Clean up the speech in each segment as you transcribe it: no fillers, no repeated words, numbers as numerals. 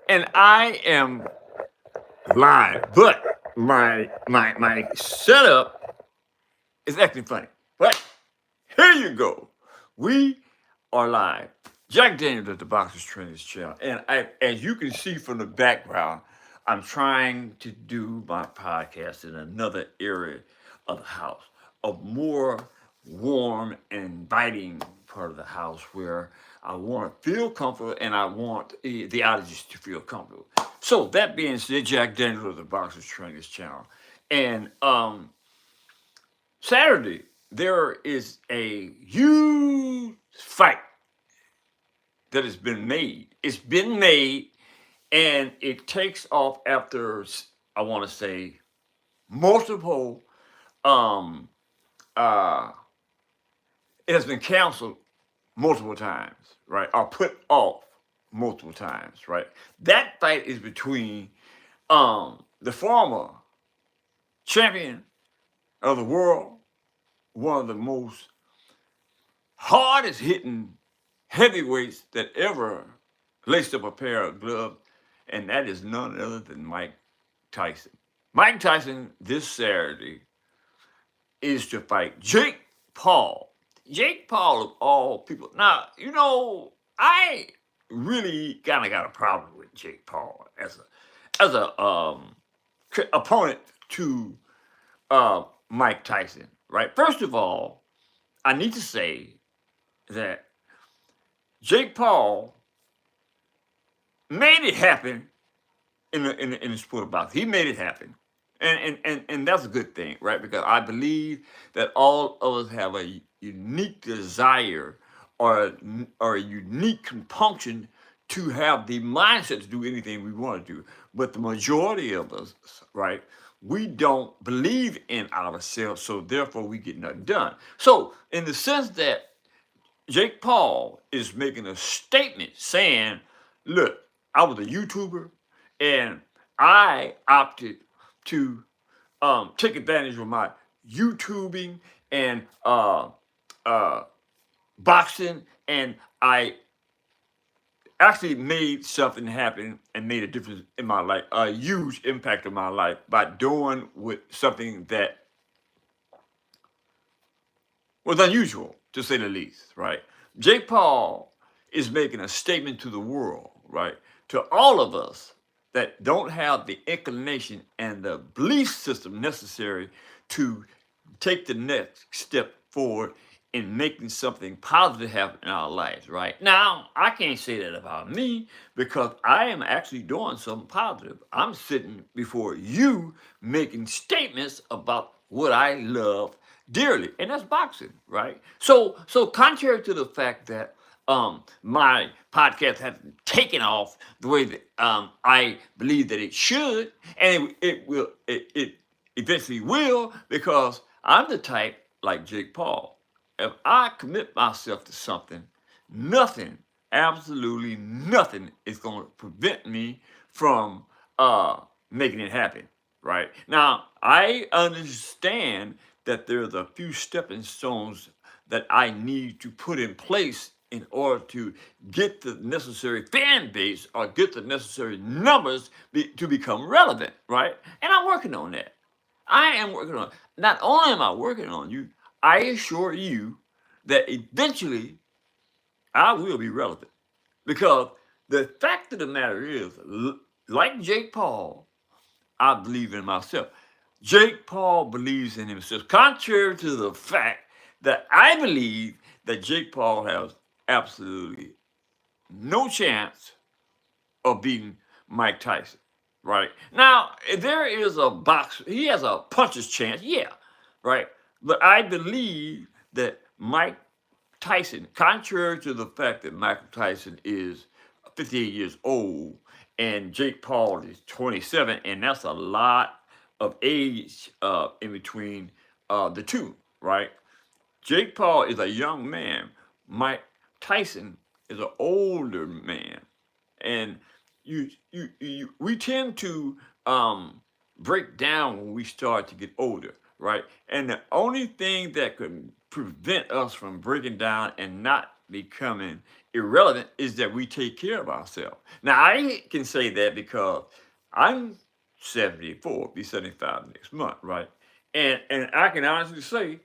and I am live, but my setup is acting funny. But here you go. We are live. Jack Daniels at the Boxers Trainers channel, and as you can see from the background, I'm trying to do my podcast in another area of the house, a more warm and inviting part of the house where I want to feel comfortable and I want the audience to feel comfortable. So that being said, Jack Daniels of the Boxers Trainers channel, and Saturday there is a huge fight that has been made. It's been made, and it takes off after I want to say multiple. Um, uh, it has been canceled multiple times, right? Or put off multiple times, right? That fight is between the former champion of the world, one of the most hardest hitting heavyweights that ever laced up a pair of gloves, and that is none other than Mike Tyson. Mike Tyson this Saturday is to fight Jake Paul. Jake Paul of all people. Now, I really kind of got a problem with Jake Paul as a opponent to Mike Tyson, right? First of all, I need to say that Jake Paul made it happen in the sport of boxing. He made it happen. And that's a good thing, right? Because I believe that all of us have a unique desire or a unique compunction to have the mindset to do anything we want to do. But the majority of us, right, we don't believe in ourselves, so therefore we get nothing done. So, in the sense that Jake Paul is making a statement saying, look, I was a YouTuber and I opted to take advantage of my YouTubing and uh, boxing, and I actually made something happen and made a difference in my life, a huge impact in my life by doing with something that was unusual, to say the least, right? Jake Paul is making a statement to the world, right? To all of us that don't have the inclination and the belief system necessary to take the next step forward in making something positive happen in our lives, right? Now, I can't say that about me because I am actually doing something positive. I'm sitting before you making statements about what I love dearly, and that's boxing, right? So contrary to the fact that my podcast hasn't taken off the way that I believe that it should, and it eventually will, because I'm the type like Jake Paul. If I commit myself to something, nothing, absolutely nothing, is going to prevent me from making it happen. Right now, I understand that there's a few stepping stones that I need to put in place in order to get the necessary fan base or get the necessary numbers to become relevant, right? And I'm working on that. I am working on it. Not only am I working on you, I assure you that eventually I will be relevant. Because the fact of the matter is, like Jake Paul, I believe in myself. Jake Paul believes in himself, contrary to the fact that I believe that Jake Paul has absolutely no chance of beating Mike Tyson. Right now, there is a box. He has a puncher's chance, yeah, right. But I believe that Mike Tyson, contrary to the fact that Michael Tyson is 58 years old and Jake Paul is 27, and that's a lot of age in between the two, right? Jake Paul is a young man. Mike Tyson is an older man, and we tend to break down when we start to get older, right? And the only thing that could prevent us from breaking down and not becoming irrelevant is that we take care of ourselves. Now, I can say that because I'm 74, be 75 next month, right? And I can honestly say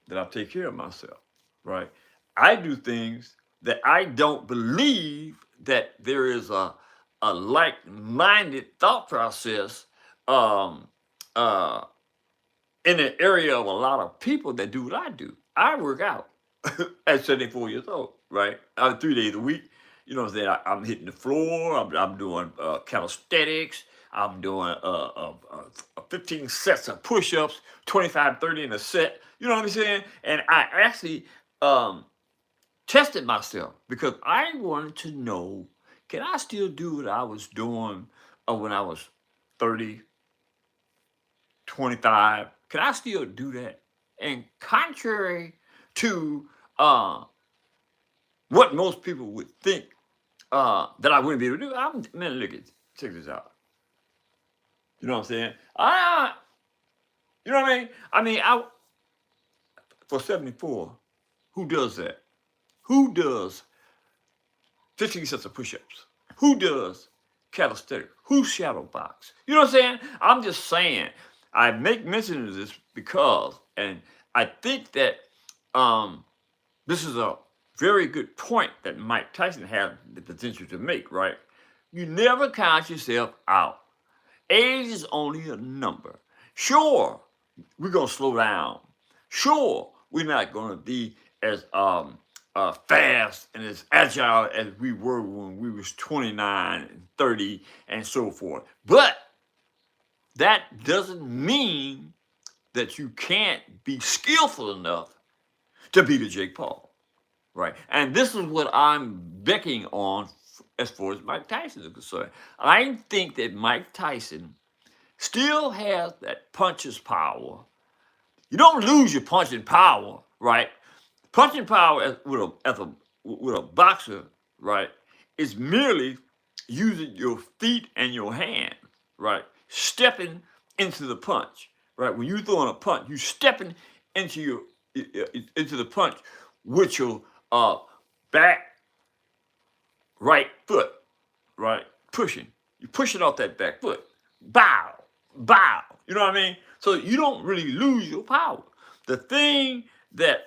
that I take care of myself, right? I do things that I don't believe that there is a like-minded thought process um, uh, in the area of a lot of people that do what I do. I work out at 74 years old, right? I'm 3 days a week. You know what I'm saying? I'm hitting the floor. I'm doing calisthenics. I'm doing 15 sets of push-ups, 25, 30 in a set. You know what I'm saying? And I actually tested myself because I wanted to know, can I still do what I was doing when I was 30, 25? Can I still do that? And contrary to what most people would think that I wouldn't be able to do, man, look at, check this out. You know what I'm saying? You know what I mean? For 74, who does that? Who does 15 sets of push-ups? Who does calisthenics? Who shadow box? You know what I'm saying? I'm just saying. I make mention of this because, and I think that this is a very good point that Mike Tyson had the potential to make, right? You never count yourself out. Age is only a number. Sure, we're gonna slow down. Sure, we're not gonna be as fast and as agile as we were when we was 29 and 30 and so forth. But that doesn't mean that you can't be skillful enough to beat a Jake Paul. Right. And this is what I'm becking on as far as Mike Tyson is concerned. I think that Mike Tyson still has that puncher's power. You don't lose your punching power, right? Punching power with a boxer, right, is merely using your feet and your hand, right? Stepping into the punch, right? When you're throwing a punch, you stepping into the punch with your back right foot, right? Pushing. You're pushing off that back foot. Bow, bow. You know what I mean? So you don't really lose your power. The thing that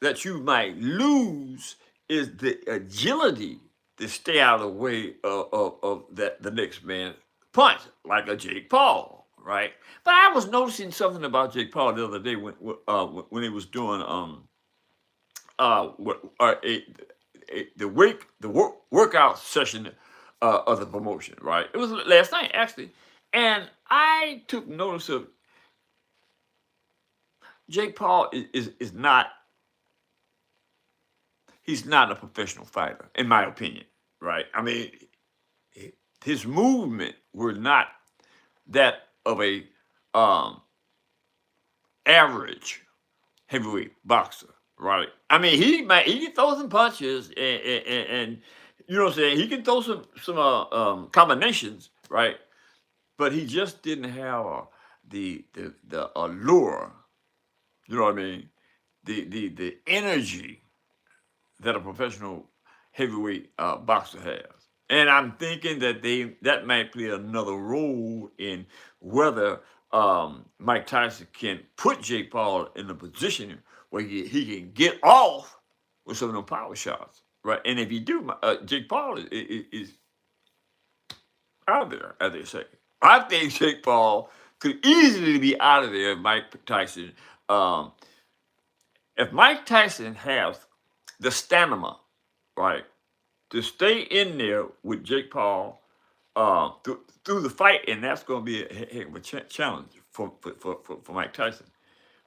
that you might lose is the agility to stay out of the way of the next man's punch, like a Jake Paul, right? But I was noticing something about Jake Paul the other day when he was doing workout session of the promotion, right? It was last night actually, and I took notice of Jake Paul is not, he's not a professional fighter in my opinion, right? I mean, his movement were not that of a average heavyweight boxer, right? I mean, he can throw some punches and you know what I'm saying. He can throw some combinations, right? But he just didn't have the allure. You know what I mean? The energy that a professional heavyweight boxer has. And I'm thinking that that might play another role in whether Mike Tyson can put Jake Paul in a position where he can get off with some of them power shots, right? And if you do, Jake Paul is out there, as they say. I think Jake Paul could easily be out of there if Mike Tyson, has the stamina, right, to stay in there with Jake Paul through the fight, and that's going to be a heck of a challenge for Mike Tyson,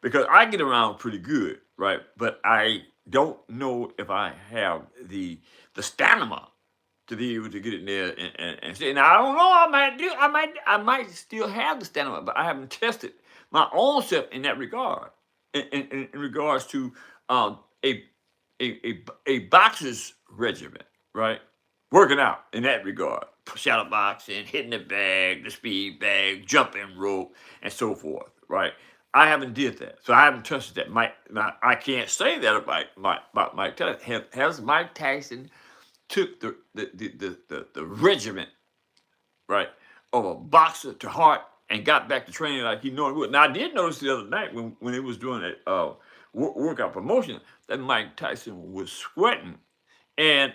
because I get around pretty good, right? But I don't know if I have the stamina to be able to get in there and say. Now I don't know. I might still have the stamina, but I haven't tested my own self in that regard. In regards to a a boxer's regimen, right? Working out in that regard, shadow boxing, hitting the bag, the speed bag, jumping rope, and so forth, right? I haven't did that, so I haven't touched that. Now, I can't say that about Mike Tyson. Has Mike Tyson took the regiment, right, of a boxer to heart and got back to training like he normally would. Now, I did notice the other night when he was doing a workout promotion that Mike Tyson was sweating, and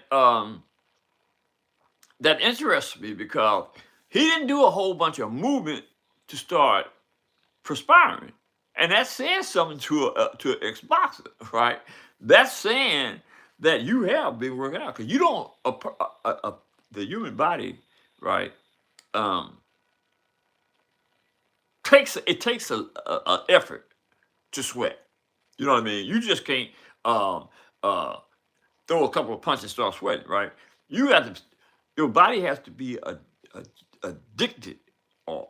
that interests me because he didn't do a whole bunch of movement to start perspiring, and that's saying something to an ex-boxer, right? That's saying that you have been working out because you don't the human body, right? Um, takes a effort to sweat. You know what I mean? You just can't um, uh, throw a couple of punches and start sweating, right? You have to. Your body has to be addicted, or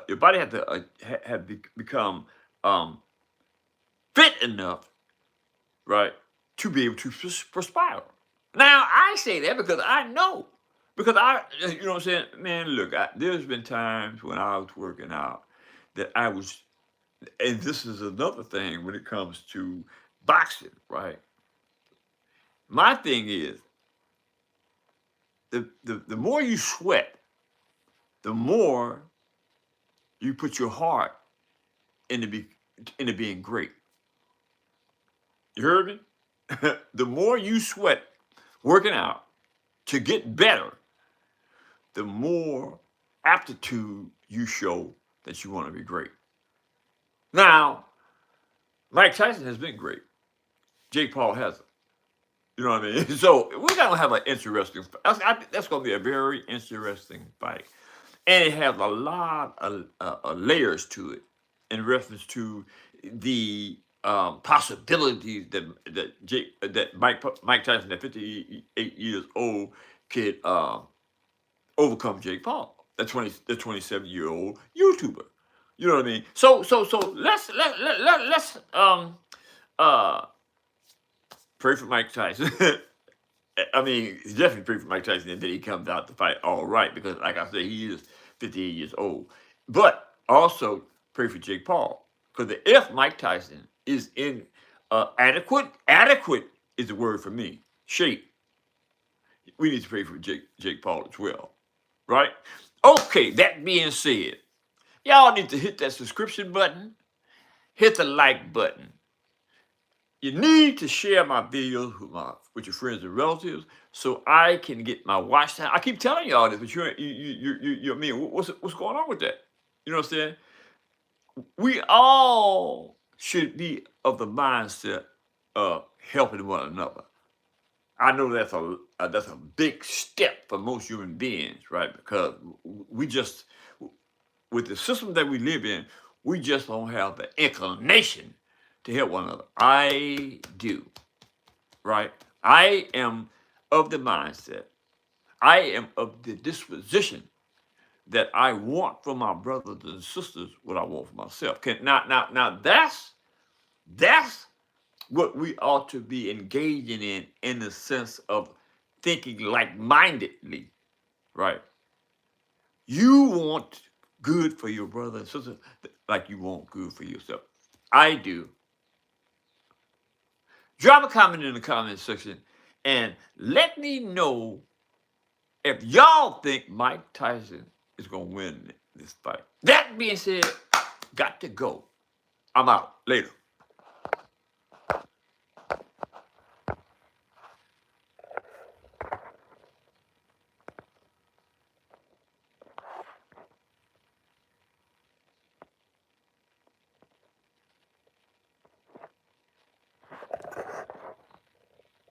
your body has to become um, fit enough, right, to be able to perspire. Now I say that because I know, because you know what I'm saying, man. Look, there's been times when I was working out that I was, and this is another thing when it comes to boxing, right? My thing is the more you sweat, the more you put your heart into into being great. You heard me? The more you sweat working out to get better, the more aptitude you show that you want to be great. Now, Mike Tyson has been great. Jake Paul hasn't. You know what I mean? So we're gonna have an interesting. I think that's gonna be a very interesting fight, and it has a lot of layers to it in reference to the possibilities that Mike Tyson at 58 years old could overcome Jake Paul, the 27-year-old YouTuber. You know what I mean? So let's uh pray for Mike Tyson. I mean, definitely pray for Mike Tyson and that he comes out to fight all right because, like I said, he is 58 years old. But also pray for Jake Paul because if Mike Tyson is in adequate is the word for me, shape, we need to pray for Jake Paul as well, right? Okay, that being said, y'all need to hit that subscription button, hit the like button. You need to share my videos with your friends and relatives so I can get my watch time. I keep telling y'all this, but you I mean, what's going on with that? You know what I'm saying? We all should be of the mindset of helping one another. I know that's a big step for most human beings, right? Because we just, with the system that we live in, we just don't have the inclination to help one another. I do, right? I am of the mindset, I am of the disposition that I want for my brothers and sisters what I want for myself. Now that's what we ought to be engaging in the sense of thinking like-mindedly, right? You want good for your brother and sister like you want good for yourself. I do. Drop a comment in the comment section and let me know if y'all think Mike Tyson is going to win this fight. That being said, got to go. I'm out. Later.